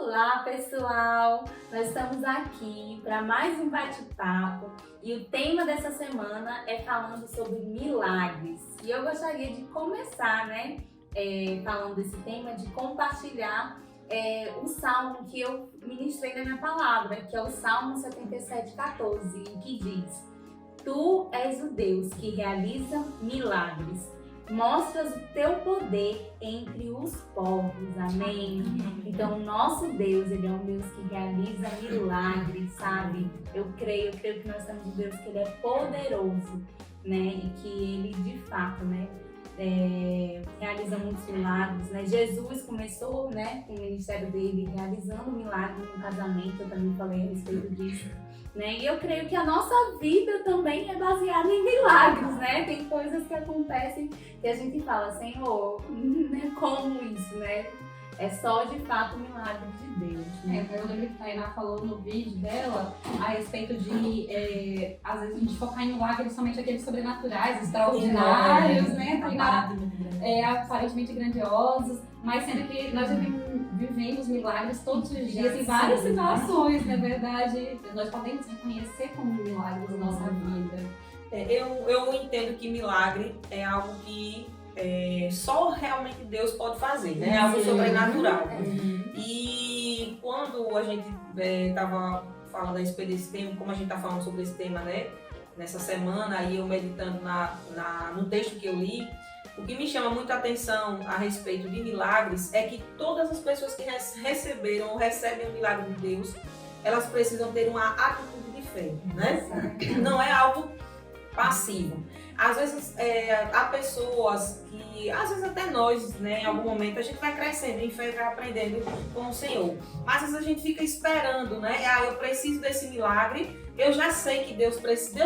Olá, pessoal! Nós estamos aqui para mais um bate-papo e o tema dessa semana é falando sobre milagres. E eu gostaria de começar, falando desse tema, de compartilhar o salmo que eu ministrei na minha palavra, que é o Salmo 77:14, que diz: Tu és o Deus que realiza milagres. Mostras o teu poder entre os povos, amém? Então, o nosso Deus, Ele é um Deus que realiza milagres, sabe? Eu creio que nós temos um Deus que Ele é poderoso, né? E que Ele, de fato, realiza muitos milagres, né? Jesus começou, com o ministério dele realizando milagres no casamento, eu também falei a respeito disso. E eu creio que a nossa vida também é baseada em milagres, né? Tem coisas que acontecem que a gente fala, Senhor, como isso, né? É só de fato o milagre de Deus, né? Eu lembro que a Tainá falou no vídeo dela a respeito de, às vezes, a gente focar em milagres somente aqueles sobrenaturais, extraordinários, né? Tainá, aparentemente grandiosos, mas sendo que nós vivemos milagres todos os dias, em várias situações, na verdade. Nós podemos reconhecer como milagres na nossa vida. Eu entendo que milagre é algo que só realmente Deus pode fazer, né? É algo sobrenatural. E quando a gente estava falando a respeito desse tema, como a gente está falando sobre esse tema, né? Nessa semana, aí eu meditando no texto que eu li, o que me chama muita atenção a respeito de milagres é que todas as pessoas que receberam ou recebem o milagre de Deus, elas precisam ter uma atitude de fé, né? Não é algo passivo. Às vezes há pessoas que, às vezes até nós, né, em algum momento a gente vai crescendo em fé e vai aprendendo com o Senhor. Mas às vezes a gente fica esperando, né? Eu preciso desse milagre, eu já sei que Deus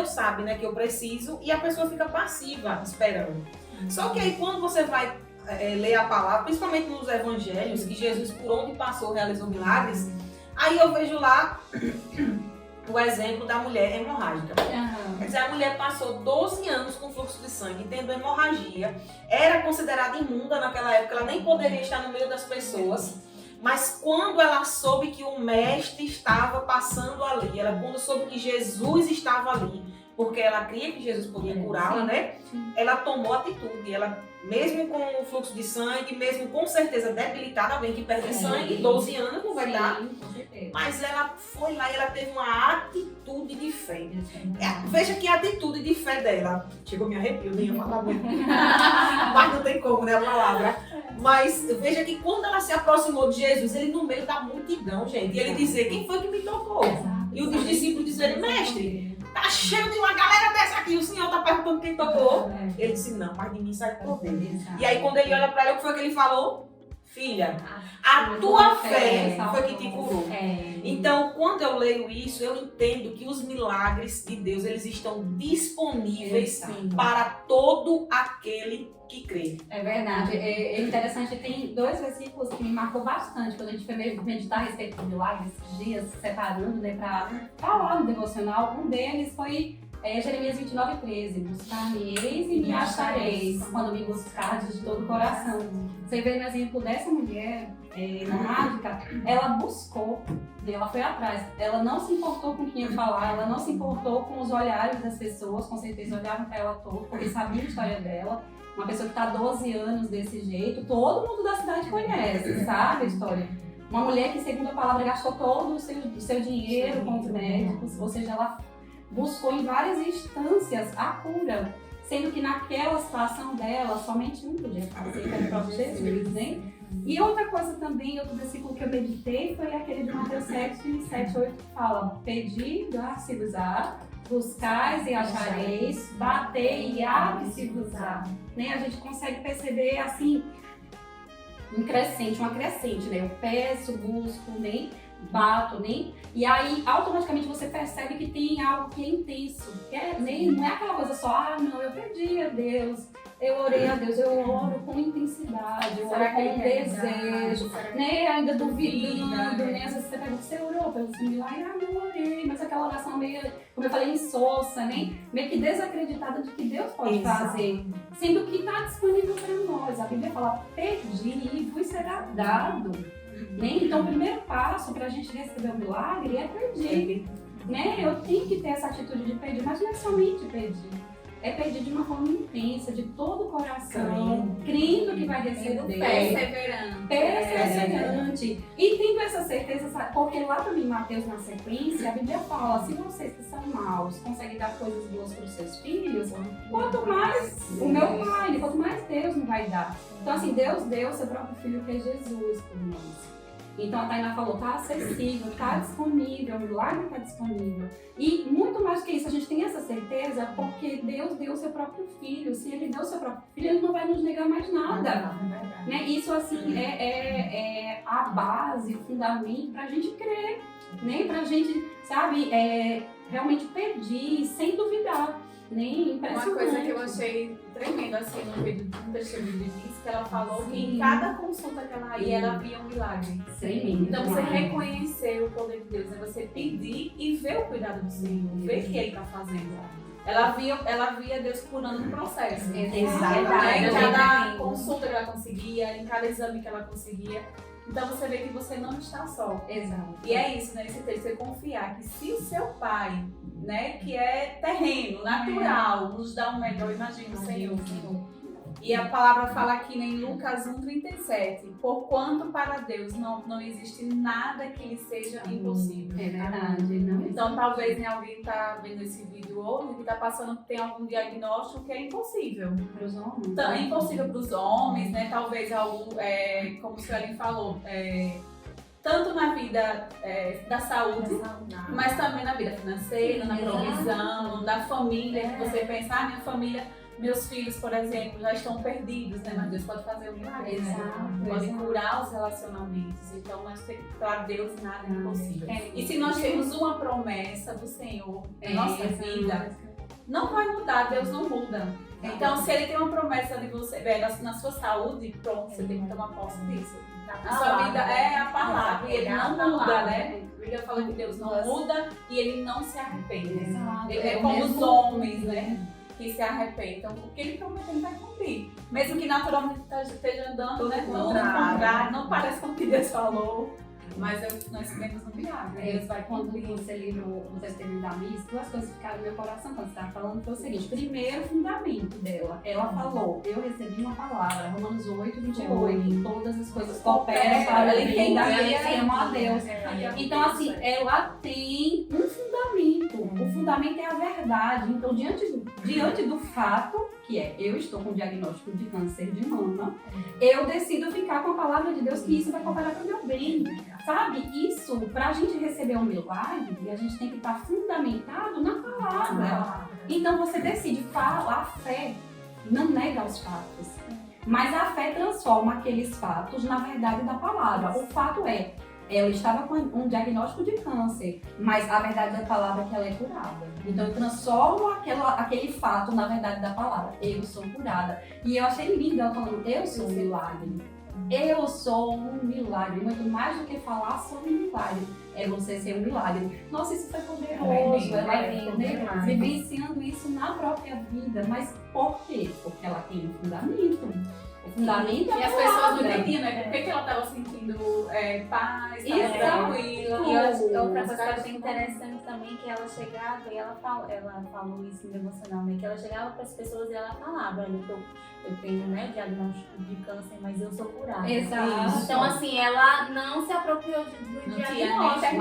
sabe, né, que eu preciso, e a pessoa fica passiva esperando. Só que aí quando você vai ler a palavra, principalmente nos evangelhos, que Jesus por onde passou realizou milagres, aí eu vejo lá o exemplo da mulher hemorrágica. Quer dizer, a mulher passou 12 anos com fluxo de sangue, tendo hemorragia, era considerada imunda naquela época, ela nem poderia estar no meio das pessoas, mas quando ela soube que o mestre estava passando ali, quando soube que Jesus estava ali, porque ela cria que Jesus podia curá-la, né? Ela tomou atitude, ela, mesmo com o fluxo de sangue, mesmo com certeza debilitada, alguém que perde sangue, 12 anos não vai dar, mas ela foi lá e ela teve uma atitude de fé. Veja que a atitude de fé dela, chegou me arrepio, nem ia falar muito, mas não tem como, né, a palavra. Mas veja que quando ela se aproximou de Jesus, ele no meio da multidão, gente, e ele dizia, quem foi que me tocou? E os discípulos disseram, mestre, tá cheio de uma galera dessa aqui, o senhor tá perguntando quem tocou. Ele disse, não, mas de mim sai poder. E aí quando ele olha pra ela, o que foi que ele falou? Filha, a tua fé foi que te curou. Então, quando eu leio isso, eu entendo que os milagres de Deus, eles estão disponíveis para todo aquele que crê. É verdade. É interessante, tem 2 versículos que me marcou bastante quando a gente foi meditar a respeito de milagres esses dias, separando, para falar no devocional. Um deles foi Jeremias 29:13. Buscar-me-eis e me achareis, quando me buscardes de todo o coração. Você vê no exemplo dessa mulher hemorrágica, ela buscou, ela foi atrás. Ela não se importou com quem ia falar, ela não se importou com os olhares das pessoas, com certeza olhavam para ela todo, porque sabiam a história dela. Uma pessoa que está há 12 anos desse jeito, todo mundo da cidade conhece, sabe a história? Uma mulher que, segundo a palavra, gastou todo o seu dinheiro com os médicos, ou seja, ela buscou em várias instâncias a cura, sendo que naquela situação dela, somente um podia fazer, que era o próprio Jesus, né? E outra coisa também, outro versículo que eu meditei foi aquele de Mateus 7:8, que fala: Pedi, dar-se-vos-á, buscais e achareis, batei e abre-se-vos-á. A gente consegue perceber assim, uma crescente, né? Eu peço, busco, bato, e aí automaticamente você percebe que tem algo que é intenso, não é aquela coisa só, eu pedi a Deus, eu orei a Deus, eu oro com intensidade, eu oro com desejo, ainda duvidando, às vezes você pergunta, você orou pelo seu milagre? Não orei, mas aquela oração meio, como eu falei, insossa, meio que desacreditada de que Deus pode fazer, sendo que está disponível para nós. A Bíblia fala, pedi e vos será dado. Né? Então, o primeiro passo para a gente receber o milagre é pedir. Né? Eu tenho que ter essa atitude de pedir, mas não é somente pedir. É pedir de uma forma intensa, de todo o coração, crendo que vai receber. Perseverante. E tendo essa certeza, sabe? Porque lá também, Mateus, na sequência, a Bíblia fala, se vocês que são maus conseguem dar coisas boas para os seus filhos, quanto mais o meu Pai, quanto mais Deus não vai dar. Então, assim, Deus deu seu próprio Filho, que é Jesus, por nós. Então a Tainá falou, tá acessível, tá disponível, o milagre tá disponível. E muito mais que isso, a gente tem essa certeza porque Deus deu o seu próprio filho. Se ele deu o seu próprio filho, ele não vai nos negar mais nada. Né? Isso assim é a base, o fundamento pra gente crer, né? Pra gente, sabe, realmente pedir sem duvidar. Uma coisa que eu achei tremendo assim no vídeo do testemunho de Liz, que ela falou que em cada consulta que ela ia, ela via um milagre. Então você reconhecer o poder de Deus, né? Você pedir e ver o cuidado do Senhor, ver o que Ele está fazendo. Ela via Deus curando no processo. Exatamente. Em cada consulta que ela conseguia, em cada exame que ela conseguia. Então você vê que você não está só. Exato. E é isso, né? Você confiar que se o seu pai, né, que é terreno, natural, nos dá o melhor, imagina o Senhor. E a palavra fala aqui em Lucas 1:37, porquanto para Deus não existe nada que lhe seja impossível. É verdade, não. Então talvez alguém está vendo esse vídeo hoje que está passando, tem algum diagnóstico que é impossível. Para os homens. Então, é impossível para os homens, né? Talvez algo, como o Suelen falou, tanto na vida da saúde, mas também na vida financeira, na provisão, da família, que você pensa, minha família, meus filhos, por exemplo, já estão perdidos, né? Mas Deus pode fazer um milagre, pode curar os relacionamentos. Então, para Deus nada é impossível. E se nós temos uma promessa do Senhor na nossa vida, não vai mudar, Deus não muda. Então, se Ele tem uma promessa de você, na sua saúde, pronto, você tem que tomar posse disso. A sua vida é a palavra, e Ele não muda, né? A Bíblia fala que Deus não muda e Ele não se arrepende. Ele é como os homens, né? Que se arrependam. O que Ele prometeu, Ele vai cumprir. Mesmo que naturalmente esteja andando, né? Não parece com o que Deus falou. Mas nós cremos no milagre. Deus vai quando você leu o testemunho da Miss, duas coisas ficaram no meu coração quando você estava falando, foi o seguinte: primeiro, fundamento dela. Ela falou, eu recebi uma palavra, Romanos 8:28, todas as coisas cooperam para o bem daqueles que amam a Deus. Então, assim, ela tem um fundamento. O fundamento é a verdade. Então, diante do fato, que é, eu estou com diagnóstico de câncer de mama, eu decido ficar com a palavra de Deus, que isso vai cooperar para o meu bem. Sabe, isso, para a gente receber um milagre, a gente tem que estar fundamentado na palavra. Então você decide, a fé não nega os fatos, mas a fé transforma aqueles fatos na verdade da palavra. O fato é, ela estava com um diagnóstico de câncer, mas a verdade da palavra é que ela é curada. Então eu transformo aquele fato na verdade da palavra. Eu sou curada. E eu achei lindo ela falando, eu sou um milagre. Eu sou um milagre, muito mais do que falar sobre um milagre, é você ser um milagre. Nossa, isso foi poderoso, ela vivenciando isso na própria vida, mas por quê? Porque ela tem um fundamento. O fundamento é e as pessoas não entendiam, né? Por que ela estava sentindo paz, tranquila. E outra coisa que eu achei interessante também, que ela chegava e ela falou isso no devocional, né? Que ela chegava para as pessoas e ela falava, eu tenho, né, diagnóstico de câncer, mas eu sou curada. Exato. Então, assim, ela não se apropriou do diagnóstico.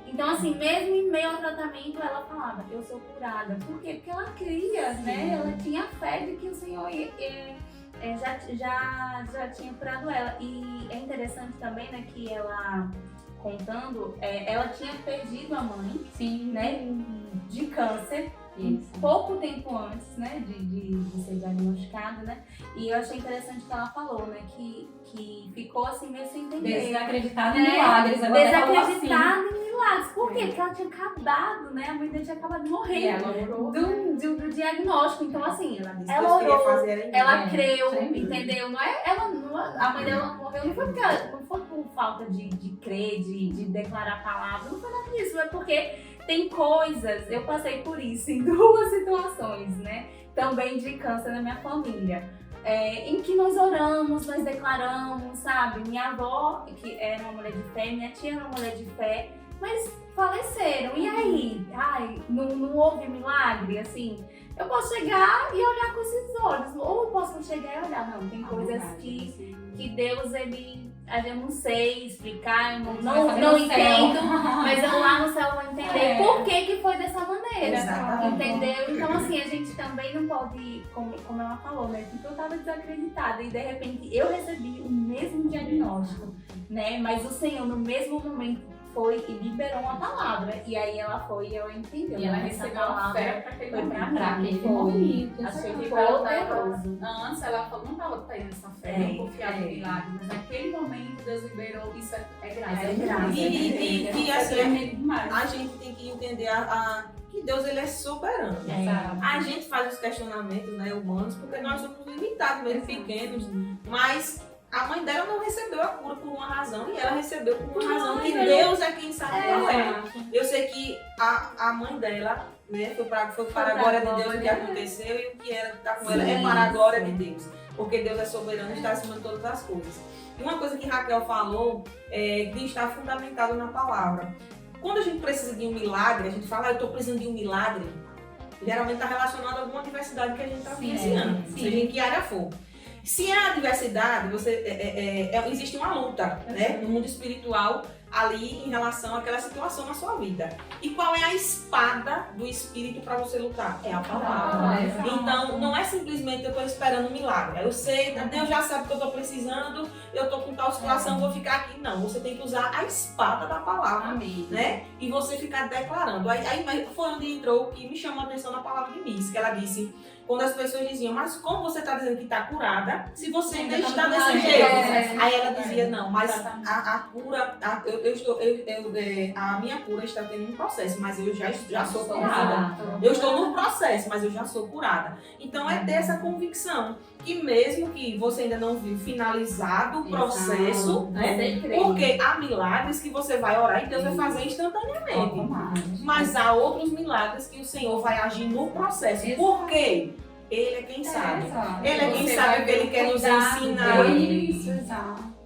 Então, assim, mesmo em meio ao tratamento, ela falava, eu sou curada. Por quê? Porque ela cria, né? Ela tinha fé de que o Senhor já tinha curado ela. E é interessante também, né, que ela, contando, ela tinha perdido a mãe, né, de câncer. Pouco tempo antes, né, de ser diagnosticada, né? E eu achei interessante que ela falou, né, que ficou assim meio sem entender. Desacreditada em milagres. Desacreditada em milagres. Por quê? Porque ela tinha acabado, né? A mãe dela tinha acabado de morrer. E ela orou do diagnóstico. Então, assim, ela orou, ela creu, entendeu? A mãe dela morreu, não foi por falta de crer, de declarar a palavra, não foi nada disso, é porque tem coisas, eu passei por isso em 2 situações, né? Também de câncer na minha família. em que nós oramos, nós declaramos, sabe? Minha avó, que era uma mulher de fé, minha tia era uma mulher de fé, mas faleceram. E aí? Ai, não houve milagre, assim? Eu posso chegar e olhar com esses olhos, ou eu posso chegar e olhar, não, tem coisas que Deus, eu não sei explicar, eu não entendo, mas eu lá no céu vou entender por que foi dessa maneira, entendeu? Então assim, a gente também não pode, como ela falou, né, porque eu tava desacreditada e de repente eu recebi o mesmo diagnóstico, né, mas o Senhor no mesmo momento foi e liberou uma palavra. E aí ela foi e eu entendi. E ela recebeu a fé para aquele momento. Achei que foi poderoso. Antes ela falou, não estava tendo essa fé, não confiava no milagre, mas naquele momento Deus liberou, isso é graça. É graça. E assim, a gente tem que entender que Deus ele é soberano. A gente faz os questionamentos, né, humanos, porque nós somos limitados, mesmo pequenos, mas a mãe dela não recebeu a cura por uma razão e ela recebeu por uma razão que Deus é quem sabe qual é. Eu sei que a mãe dela, né, foi para a glória de Deus o que aconteceu e o que está com ela é para a glória de Deus. Porque Deus é soberano e está acima de todas as coisas. E uma coisa que Raquel falou é de estar fundamentado na palavra. Quando a gente precisa de um milagre, a gente fala, eu estou precisando de um milagre, geralmente está relacionado a alguma adversidade que a gente está vivenciando, seja em que área for. Se é a adversidade, existe uma luta, né, no mundo espiritual ali em relação àquela situação na sua vida. E qual é a espada do Espírito para você lutar? É a palavra. Então, não é simplesmente eu estou esperando um milagre. Eu sei, Deus já sabe o que eu estou precisando, eu estou com tal situação, vou ficar aqui. Não, você tem que usar a espada da palavra, né? E você ficar declarando. Aí foi onde entrou o que me chamou a atenção na palavra de Miss, que ela disse, quando as pessoas diziam, mas como você está dizendo que está curada, se você ainda está desse jeito? Aí ela dizia, não, mas a cura, a minha cura está tendo um processo, mas eu já sou curada. Eu estou no processo, mas eu já sou curada. Então é ter essa convicção, que mesmo que você ainda não viu finalizado o processo, né? Porque há milagres que você vai orar e Deus vai fazer instantaneamente. Mas há outros milagres que o Senhor vai agir no processo. Por quê? Ele é quem sabe. Ele é quem sabe o que Ele quer nos ensinar.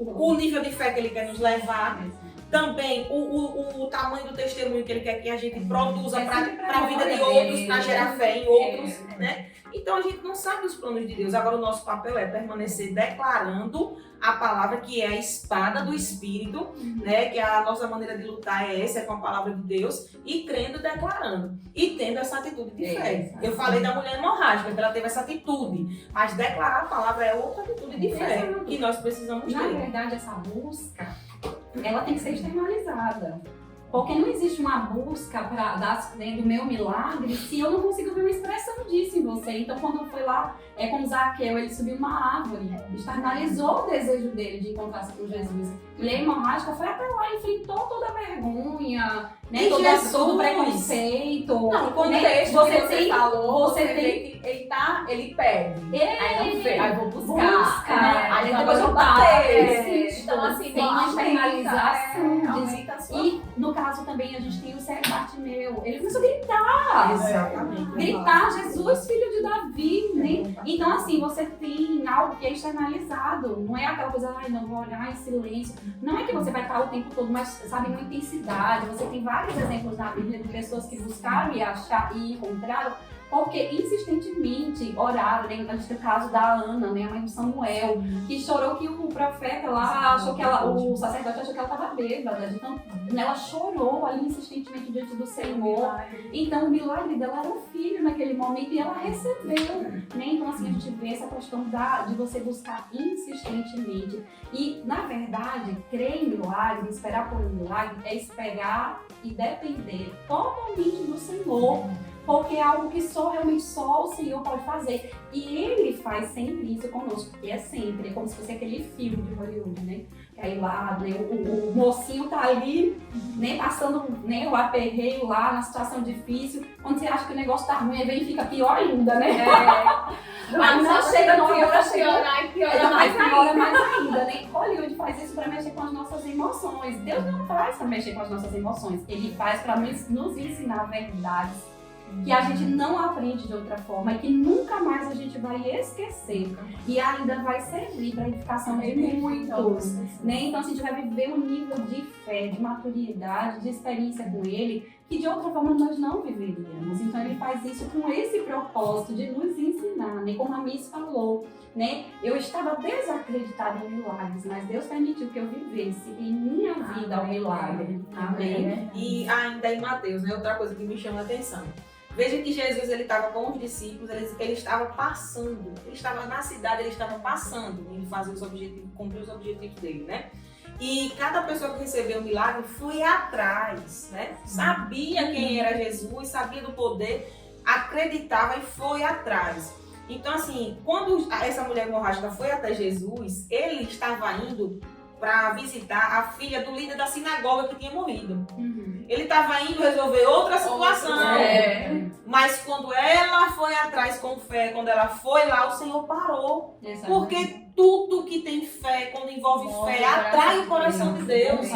O nível de fé que Ele quer nos levar. Também o tamanho do testemunho que Ele quer que a gente produza para a vida de outros, para gerar fé em outros, né? Então a gente não sabe os planos de Deus. Agora o nosso papel é permanecer declarando a palavra, que é a espada do Espírito, né? Que a nossa maneira de lutar é essa, é com a palavra de Deus, e crendo e declarando. E tendo essa atitude de fé. Eu falei da mulher hemorrágica, que ela teve essa atitude, mas declarar a palavra é outra atitude de fé que nós precisamos ter. Na verdade, essa busca, ela tem que ser externalizada. Porque não existe uma busca do meu milagre se eu não consigo ver uma expressão disso em você. Então, quando foi lá com Zaqueu, ele subiu uma árvore, externalizou o desejo dele de encontrar-se com Jesus. E a hemorrágica foi até lá, enfrentou toda a vergonha, né, todo o preconceito. Não, o contexto que você falou, você tem que ele pede. Aí não vê, aí vou buscar. Aí depois eu bater. Então, assim, tem uma externalização. E, no caso, também, a gente tem o cego Bartimeu. Ele começou a gritar. Exatamente. Gritar, Jesus, filho de Davi. Né? Então, assim, você tem algo que é externalizado. Não é aquela coisa, ai, não vou olhar em silêncio. Não é que você vai estar o tempo todo, mas, sabe, uma intensidade. Você tem vários exemplos na Bíblia de pessoas que buscaram e acharam e encontraram, porque insistentemente oraram, né? A gente tem o caso da Ana, né? A mãe do Samuel, que chorou que o profeta lá achou que o sacerdote achou que ela estava bêbada. Então, ela chorou ali insistentemente diante do Senhor. Então, o milagre dela era o filho naquele momento e ela recebeu, né? Então, assim, a gente vê essa questão de você buscar insistentemente. E, na verdade, crer em milagre, esperar por um milagre, é esperar e depender totalmente do Senhor. Porque é algo que realmente só o Senhor pode fazer. E Ele faz sempre isso conosco. E é sempre, é como se fosse aquele filme de Hollywood, né? Que aí lá, né, o mocinho tá ali, né, passando, né, o aperreio lá, na situação difícil. Quando você acha que o negócio tá ruim, aí vem e fica pior ainda, né? Mas só chega no piora e piora mais ainda, né? Hollywood faz isso pra mexer com as nossas emoções. Deus não faz pra mexer com as nossas emoções. Ele faz pra nos ensinar verdades que a gente não aprende de outra forma e que nunca mais a gente vai esquecer e ainda vai servir para a edificação de muitos, né? Então, assim, a gente vai viver um nível de fé, de maturidade, de experiência com ele, que de outra forma nós não viveríamos. Então, ele faz isso com esse propósito de nos ensinar, né? Como a Miss falou, né? Eu estava desacreditada em milagres, mas Deus permitiu que eu vivesse em minha vida o milagre. Amém. E ainda em Mateus, né? Outra coisa que me chama a atenção. Veja que Jesus, ele estava com os discípulos, ele estava passando, ele estava na cidade, ele estava passando, ele fazia os objetivos, cumprir os objetivos dele, né? E cada pessoa que recebeu o milagre foi atrás, né? Sabia quem era Jesus, sabia do poder, acreditava e foi atrás. Então, assim, quando essa mulher hemorrágica foi até Jesus, ele estava indo para visitar a filha do líder da sinagoga que tinha morrido. Ele estava indo resolver outra situação. Mas quando ela foi atrás com fé, quando ela foi lá, o Senhor parou. Exatamente. Porque tudo que tem fé, quando envolve fé, atrai o coração de Deus.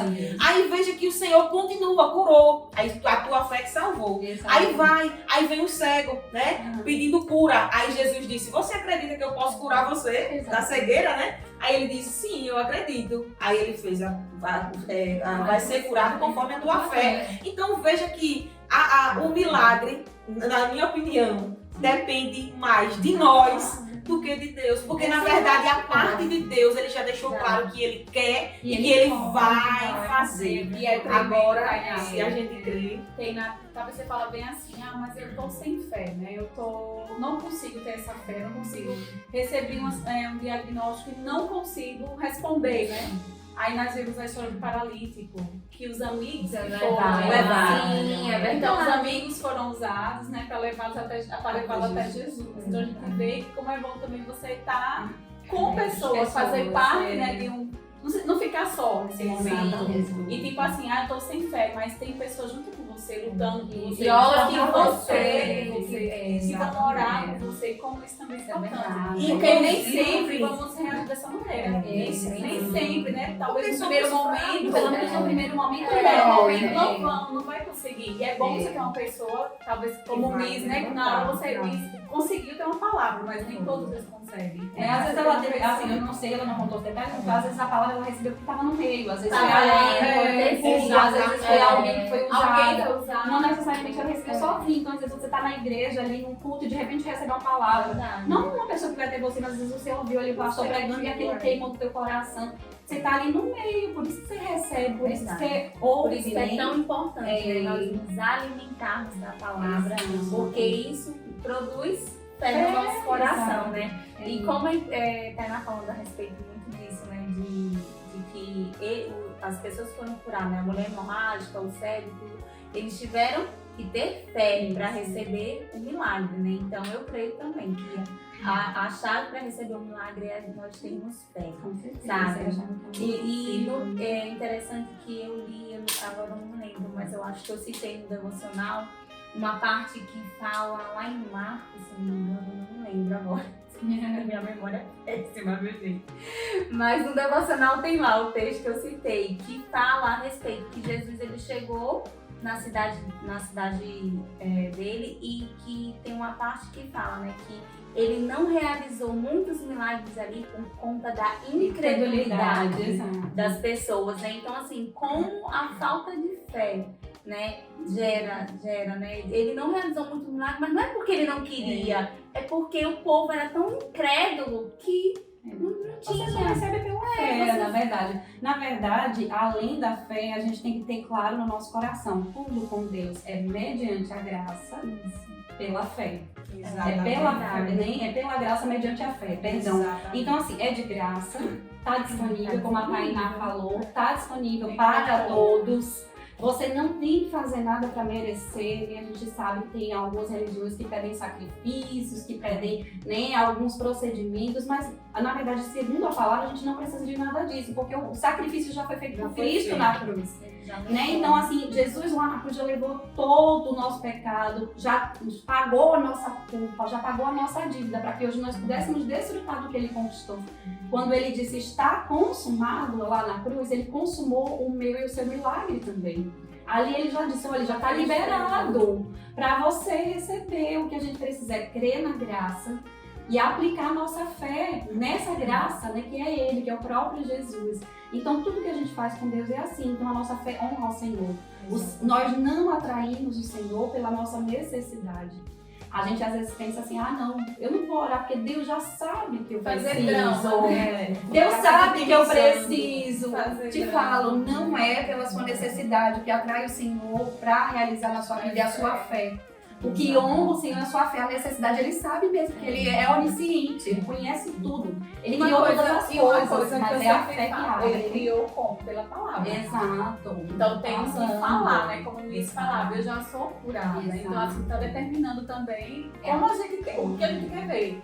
Aí veja que o Senhor continua, curou. Aí a tua fé que salvou. Aí vem o cego, né? Pedindo cura. Aí Jesus disse, você acredita que eu posso curar você da cegueira, né? Aí ele disse, sim, eu acredito. Aí ele fez, vai ser curado conforme a tua fé. Então veja que o milagre, na minha opinião, depende mais de nós do que de Deus. Porque na verdade a parte de Deus, ele já deixou claro que ele quer e que ele vai fazer. E é agora, se a gente crê. Talvez você fala bem assim, mas eu tô sem fé, né? Não consigo ter essa fé, não consigo receber um diagnóstico e não consigo responder, né? Aí nós vimos a história do paralítico, que os amigos foram levados. Sim, é verdade. Então os amigos foram usados, né, para levá-los até Jesus. Então a gente vê como é bom também você estar com pessoas, fazer parte, né, de um... Não ficar só nesse momento. E tipo assim, eu tô sem fé, mas tem pessoas junto com você, lutando com você. E olha que você que vão orar com você, como isso também é importante. E porque nem sempre vamos reagir dessa maneira. Nem sempre, né? Talvez no primeiro momento, pelo menos no primeiro momento, não vai conseguir. E é bom você ter uma pessoa, talvez como o Miss, né? Que na hora você conseguiu ter uma palavra, mas nem todos eles conseguem. Às vezes ela teve, assim, eu não sei, ela não contou os detalhes, mas às vezes a palavra ela recebeu porque estava no meio, às vezes foi alguém que foi usado, não necessariamente ela recebeu sozinha, então às vezes você está na igreja ali num culto e de repente recebe uma palavra, não uma pessoa que vai ter você, mas às vezes você ouviu, ele passou pregando e aquilo queimou no teu coração, você está ali no meio, por isso que você recebe, por isso que você ouve. Por isso é tão importante nós nos alimentarmos da palavra, porque isso produz fé no nosso coração, né? E como Tainá falando a respeito muito disso, né? De que as pessoas foram curar, né? A mulher hemorrágica, o cego, tudo, eles tiveram que ter fé para receber o milagre, né? Então eu creio também que a chave para receber o milagre é nós termos fé, sabe? E é interessante que eu li, agora eu não lembro, mas eu acho que eu citei no devocional uma parte que fala lá em Marcos, se não me engano, eu não lembro agora. Minha memória é péssima, meu gente. Mas no devocional tem lá o texto que eu citei, que fala a respeito que Jesus ele chegou na cidade dele e que tem uma parte que fala, né, que ele não realizou muitos milagres ali por conta da incredulidade das pessoas, né? Então, assim, com a falta de fé, né, gera, né? Ele não realizou muito milagre, mas não é porque ele não queria, é porque o povo era tão incrédulo que não tinha. Você só recebe pela fé, na verdade. Na verdade, além da fé, a gente tem que ter claro no nosso coração, tudo com Deus é mediante a graça, pela fé. Exatamente. É pela graça mediante a fé, perdão. Exatamente. Então, assim, é de graça, tá disponível, como a Tainá falou, tá disponível para todos. Você não tem que fazer nada para merecer, e a gente sabe que tem algumas religiões que pedem sacrifícios, que pedem, né, alguns procedimentos, mas na verdade, segundo a palavra, a gente não precisa de nada disso, porque o sacrifício já foi feito por Cristo na cruz. Né? Então, assim, Jesus lá na cruz já levou todo o nosso pecado, já pagou a nossa culpa, já pagou a nossa dívida, para que hoje nós pudéssemos desfrutar do que ele conquistou. Quando ele disse está consumado lá na cruz, ele consumou o meu e o seu milagre também. Ali ele já disse, olha, já está liberado para você receber. O que a gente precisa é crer na graça e aplicar a nossa fé nessa graça, né, que é ele, que é o próprio Jesus. Então tudo que a gente faz com Deus é assim. Então a nossa fé honra ao Senhor. Nós não atraímos o Senhor pela nossa necessidade. A gente às vezes pensa assim, não, eu não vou orar porque Deus já sabe que eu preciso. Deus sabe que eu preciso. Te falo, não é pela sua necessidade. O que atrai o Senhor para realizar na sua vida é a sua fé. O que honra o Senhor é a sua fé, a necessidade, ele sabe mesmo, que ele é onisciente, ele conhece tudo. Ele criou todas as coisas, mas é a fé que abre. Ele criou como? Pela palavra. Exato. Então temos que falar, né? Como o Luiz falava, eu já sou curada. Então assim, está determinando também como a gente quer, o que a gente quer ver.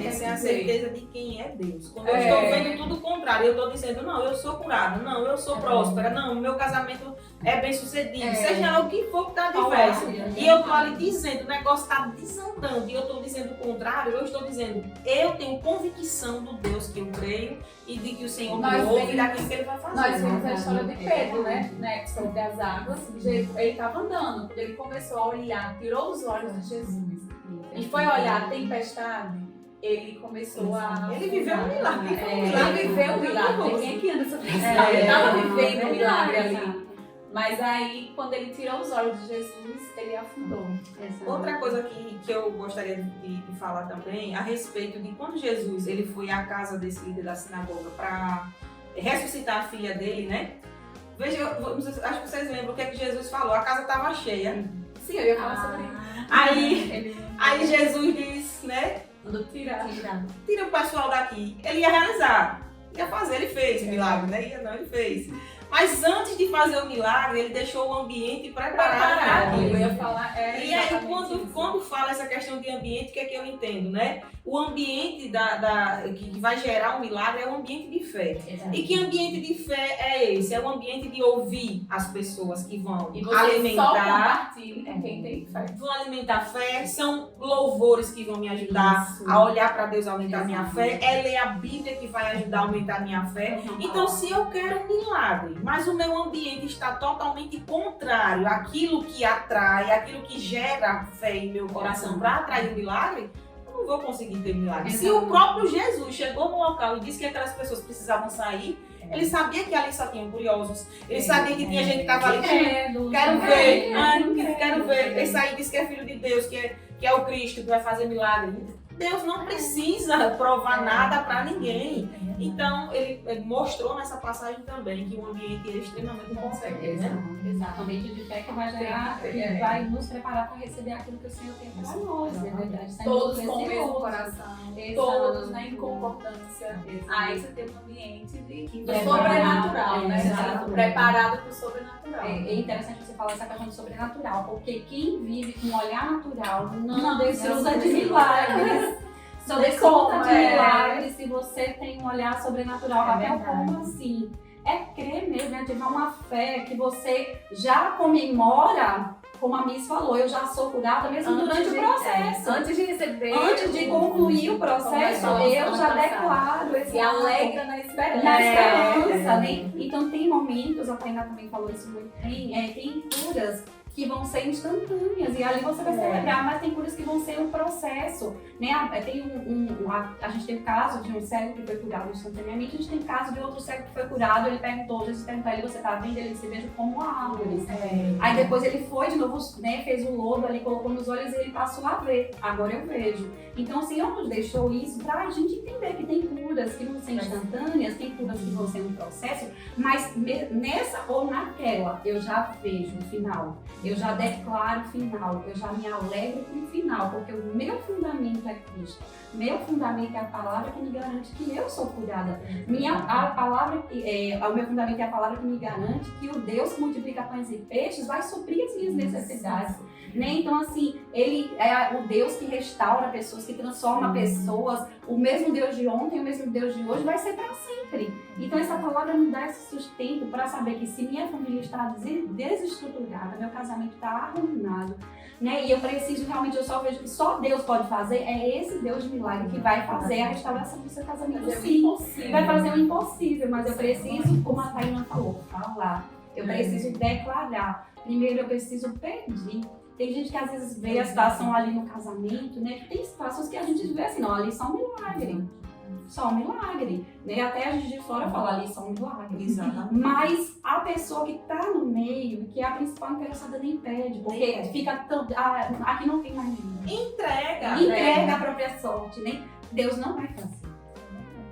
Essa é a certeza de quem é Deus. Quando eu estou vendo tudo o contrário, eu estou dizendo, não, eu sou curada, não, eu sou próspera, não, meu casamento é bem sucedido, seja lá o que for que está diverso. E eu estou ali dizendo, o negócio está desandando, e eu estou dizendo o contrário, eu estou dizendo, eu tenho convicção do Deus que eu creio e de que o Senhor me ouve e daquilo que ele vai fazer. Nós vimos a história de Pedro, né? Sobre as águas. Ele estava andando, quando ele começou a olhar, tirou os olhos de Jesus e foi olhar a tempestade. Ele começou a... Ele viveu um milagre. Ele viveu um milagre. Ninguém aqui anda sobre isso. Ele estava vivendo um milagre ali. Mas aí, quando ele tirou os olhos de Jesus, ele afundou. Outra coisa que eu gostaria de falar também, a respeito de quando Jesus ele foi à casa desse líder da sinagoga para ressuscitar a filha dele, né? Veja, acho que vocês lembram o que é que Jesus falou. A casa estava cheia. Sim, eu ia falar sobre isso. Aí Jesus diz, né? Tira o pessoal daqui. Ele ia realizar, ia fazer, ele fez o milagre, né? Ele fez. Mas antes de fazer o milagre, ele deixou o ambiente preparado. Eu ia falar. E aí, quando fala essa questão de ambiente, o que é que eu entendo, né? O ambiente que vai gerar o milagre é o ambiente de fé. Exato. E que ambiente de fé é esse? É o ambiente de ouvir as pessoas que vão alimentar. Quem tem fé. Vão alimentar a fé, são louvores que vão me ajudar a olhar para Deus, a aumentar a minha fé. É ler a Bíblia que vai ajudar a aumentar a minha fé. Então, se eu quero um milagre, mas o meu ambiente está totalmente contrário àquilo que atrai, àquilo que gera fé em meu coração para atrair o milagre, eu não vou conseguir ter milagre. Se o próprio Jesus chegou no local e disse que aquelas pessoas precisavam sair, ele sabia que ali só tinham curiosos, ele sabia que tinha gente que estava ali, quero ver, esse aí disse que é filho de Deus, que é o Cristo que vai fazer milagre. Deus não precisa provar nada para ninguém. Então, ele mostrou nessa passagem também que o ambiente é extremamente importante, né? Exato, um ambiente de fé que vai gerar, que vai nos preparar para receber aquilo que o Senhor tem para nós, na verdade. Todos com o mesmo coração, todos em concordância. Aí você tem um ambiente do sobrenatural, né? Exato. Preparado para o sobrenatural. É interessante você falar essa questão do sobrenatural, porque quem vive com um olhar natural não desfruta de milagres. Só desconta de milagres se você tem um olhar sobrenatural. Até como assim? É crer mesmo, é tiver uma fé que você já comemora, como a Miss falou, eu já sou curada mesmo durante o processo. Antes de receber. Antes de concluir o processo, eu já declaro esse e alegra na esperança. Né? Então tem momentos, a Tainá também falou isso muito bem, tem curas que vão ser instantâneas, e ali você vai celebrar, mas tem curas que vão ser um processo, né? Tem a gente tem o caso de um cego que foi curado instantaneamente, a gente tem o caso de outro cego que foi curado, ele perguntou, Jesus perguntou a ele, você tá vendo? Ele se veja como árvores. Aí depois ele foi de novo, né, fez um lodo ali, colocou nos olhos e ele passou a ver, agora eu vejo. Então o Senhor nos deixou isso pra gente entender que tem curas que vão ser instantâneas, tem curas que vão ser um processo, mas nessa ou naquela eu já vejo o final. Eu já declaro o final, eu já me alegro com o final, porque o meu fundamento é Cristo. Meu fundamento é a palavra que me garante que eu sou curada. O meu fundamento é a palavra que me garante que o Deus que multiplica pães e peixes vai suprir as minhas necessidades. Né? Então, assim, ele é o Deus que restaura pessoas, que transforma pessoas. o mesmo Deus de ontem, o mesmo Deus de hoje vai ser para sempre. Então essa palavra me dá esse sustento para saber que se minha família está desestruturada, meu casamento está arruinado, né? E eu preciso realmente, eu só vejo que só Deus pode fazer, é esse Deus de milagre que vai fazer a restauração do seu casamento. Sim, vai fazer o impossível, mas eu preciso, como a Taina falou, falar. Eu preciso declarar. Primeiro eu preciso pedir. Tem gente que às vezes vê a situação ali no casamento, né? Tem situações que a gente vê assim, não, ali só um milagre. Só um milagre. Né? Até a gente de fora fala ali só um milagre. Exatamente. Mas a pessoa que tá no meio, que é a principal interessada, nem pede. Porque fica tão. Aqui não tem mais ninguém. Entrega a própria sorte, né? Deus não vai fazer.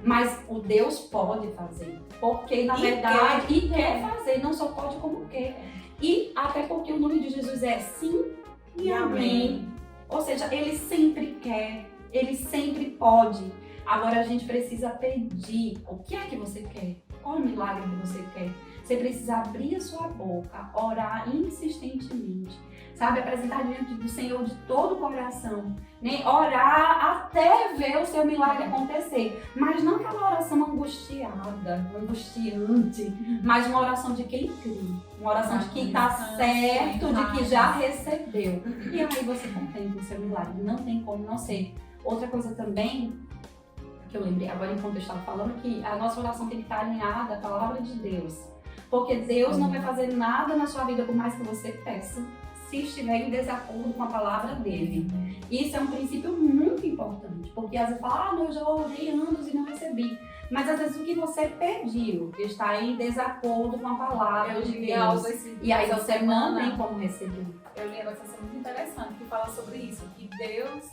Mas o Deus pode fazer. Porque, na verdade, quer fazer. Não só pode, como quer. E até porque o nome de Jesus é sim e amém. Ou seja, ele sempre quer, ele sempre pode. Agora a gente precisa pedir o que é que você quer, qual o milagre que você quer. Você precisa abrir a sua boca, orar insistentemente, sabe? Apresentar diante do Senhor de todo o coração, né? Orar até ver o seu milagre acontecer. Mas não aquela oração angustiada, angustiante, mas uma oração de quem crê. Uma oração de quem está certo, de que já recebeu. E aí você contempla o seu milagre. Não tem como não ser. Outra coisa também, que eu lembrei agora enquanto eu estava falando, que a nossa oração tem que estar alinhada à palavra de Deus. Porque Deus não vai fazer nada na sua vida por mais que você peça, se estiver em desacordo com a palavra dele. Isso é um princípio muito importante, porque às vezes fala, eu já orei anos e não recebi. Mas às vezes o que você pediu está em desacordo com a palavra de Deus. E aí você não tem como receber. Eu li uma sensação muito interessante que fala sobre isso, que Deus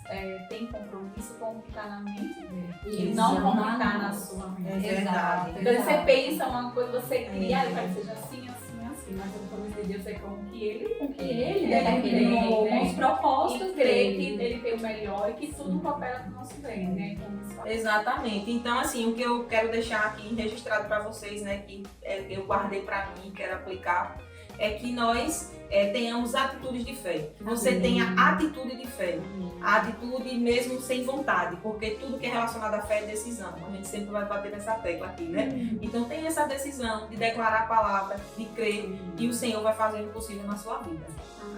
tem compromisso com o que está na mente dele e não com o que está na sua mente. É verdade. Então você pensa uma coisa, você cria, ele vai que seja assim, assim, assim, mas o compromisso de Deus é com o que ele determinou, né? os propósitos e crê dele. que ele tem o melhor e que tudo coopera para o nosso bem, né? Exatamente. Então, assim, o que eu quero deixar aqui registrado para vocês, né, que eu guardei para mim, quero aplicar, é que nós tenhamos atitudes de fé. Que você tenha atitude de fé. A atitude mesmo sem vontade, porque tudo que é relacionado à fé é decisão. A gente sempre vai bater nessa tecla aqui, né? Então, tenha essa decisão de declarar a palavra, de crer, e o Senhor vai fazer o possível na sua vida.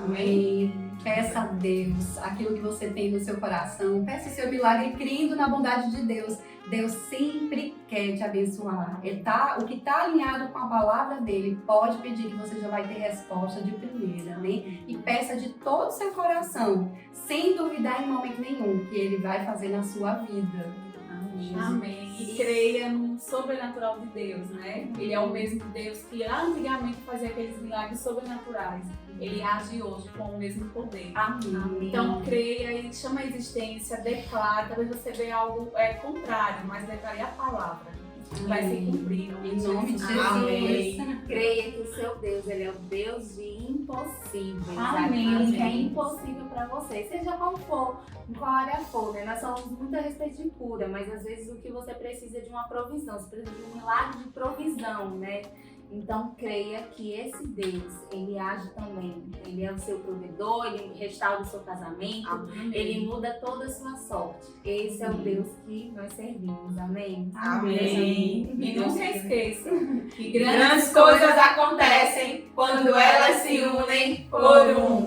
Amém. Peça a Deus aquilo que você tem no seu coração. Peça o seu milagre crendo na bondade de Deus. Deus sempre quer te abençoar. O que está alinhado com a palavra dele, pode pedir que você já vai ter resposta de primeira, né? E peça de todo o seu coração, sem duvidar em momento nenhum, que ele vai fazer na sua vida. Amém. E creia no sobrenatural de Deus, né? Ele é o mesmo Deus que antigamente fazia aqueles milagres sobrenaturais. Ele age hoje com o mesmo poder. Amém. Então creia e chama a existência, declara. Talvez você veja algo contrário, mas declare a palavra. Vai se cumprir. Em nome de Jesus. Amém. Creia que o seu Deus, ele é o Deus de impossíveis. Amém. Aquilo que é impossível para você, seja qual for, em qual área for, né? Nós falamos muito a respeito de cura, mas às vezes o que você precisa é de uma provisão, você precisa de um milagre de provisão, né? Então creia que esse Deus, ele age também. Ele é o seu provedor, ele restaura o seu casamento, ele muda toda a sua sorte. Esse é o Deus que nós servimos, amém? Amém. E não se esqueça que Grandes coisas acontecem quando elas se unem por um.